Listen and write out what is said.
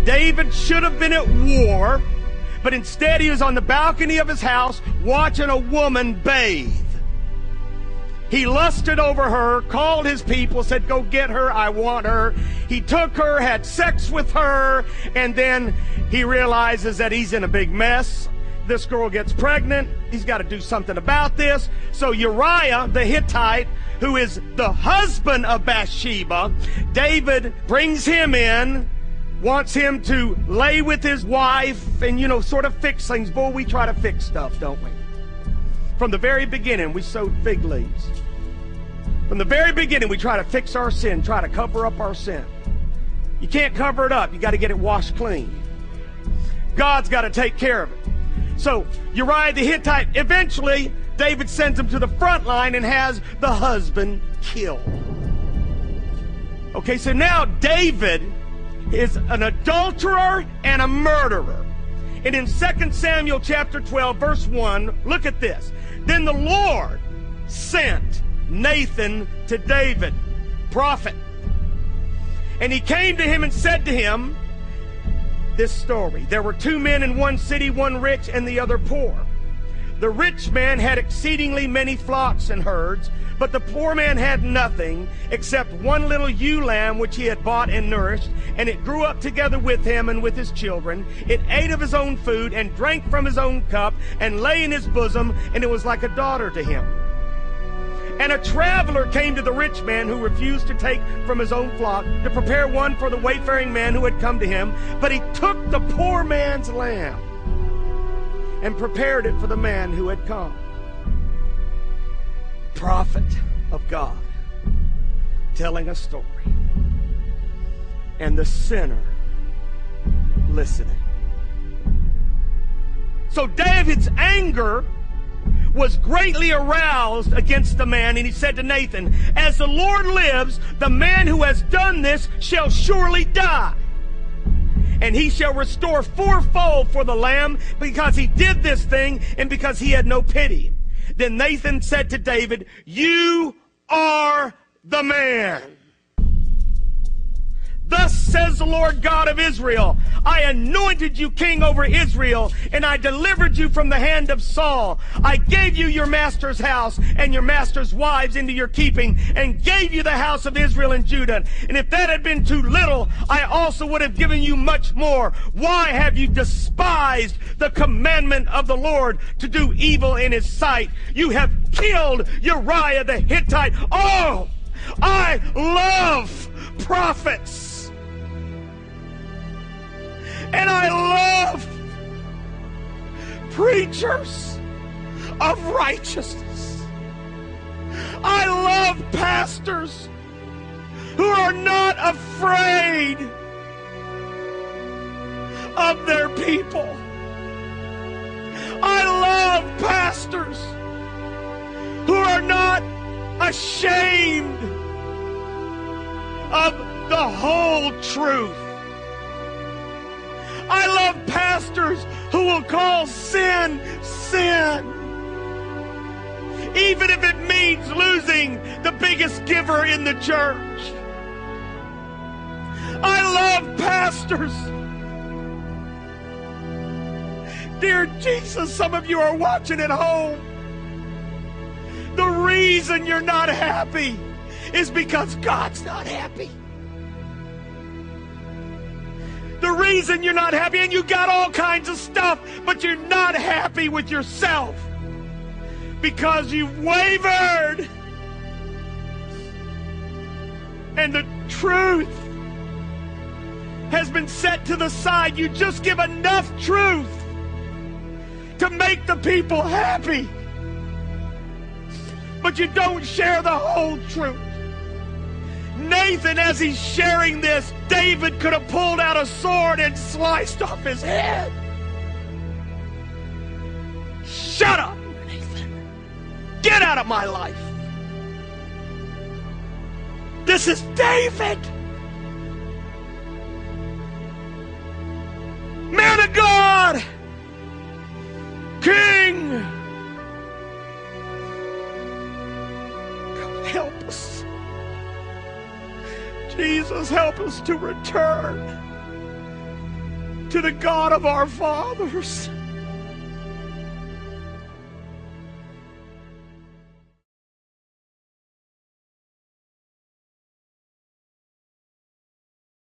David should have been at war, but instead he was on the balcony of his house watching a woman bathe. He lusted over her, called his people, said, go get her, I want her. He took her, had sex with her, and then he realizes that he's in a big mess. This girl gets pregnant. He's got to do something about this. So Uriah the Hittite, who is the husband of Bathsheba, David brings him in, wants him to lay with his wife and, sort of fix things. Boy, we try to fix stuff, don't we? From the very beginning, we sowed fig leaves. From the very beginning, we try to fix our sin, try to cover up our sin. You can't cover it up. You got to get it washed clean. God's got to take care of it. So Uriah the Hittite, eventually, David sends him to the front line and has the husband killed. Okay, so now David is an adulterer and a murderer. And in 2 Samuel chapter 12, verse 1, look at this. Then the Lord sent Nathan to David, prophet. And he came to him and said to him this story. There were two men in one city, one rich and the other poor. The rich man had exceedingly many flocks and herds, but the poor man had nothing except one little ewe lamb which he had bought and nourished, and it grew up together with him and with his children. It ate of his own food and drank from his own cup and lay in his bosom, and it was like a daughter to him. And a traveler came to the rich man who refused to take from his own flock to prepare one for the wayfaring man who had come to him, but he took the poor man's lamb and prepared it for the man who had come. Prophet of God telling a story, and the sinner listening. So David's anger was greatly aroused against the man, and he said to Nathan, as the Lord lives, the man who has done this shall surely die. And he shall restore fourfold for the lamb, because he did this thing and because he had no pity. Then Nathan said to David, you are the man. Thus says the Lord God of Israel, I anointed you king over Israel, and I delivered you from the hand of Saul. I gave you your master's house and your master's wives into your keeping, and gave you the house of Israel and Judah. And if that had been too little, I also would have given you much more. Why have you despised the commandment of the Lord to do evil in his sight? You have killed Uriah the Hittite. Oh, I love prophets. And I love preachers of righteousness. I love pastors who are not afraid of their people. I love pastors who are not ashamed of the whole truth. I love pastors who will call sin, sin, even if it means losing the biggest giver in the church. I love pastors. Dear Jesus, some of you are watching at home. The reason you're not happy is because God's not happy. The reason you're not happy, and you got all kinds of stuff, but you're not happy with yourself because you've wavered. And the truth has been set to the side. You just give enough truth to make the people happy, but you don't share the whole truth. Nathan, as he's sharing this, David could have pulled out a sword and sliced off his head. Shut up, Nathan. Get out of my life. This is David. Man of God. King. God, help us. Jesus, help us to return to the God of our fathers.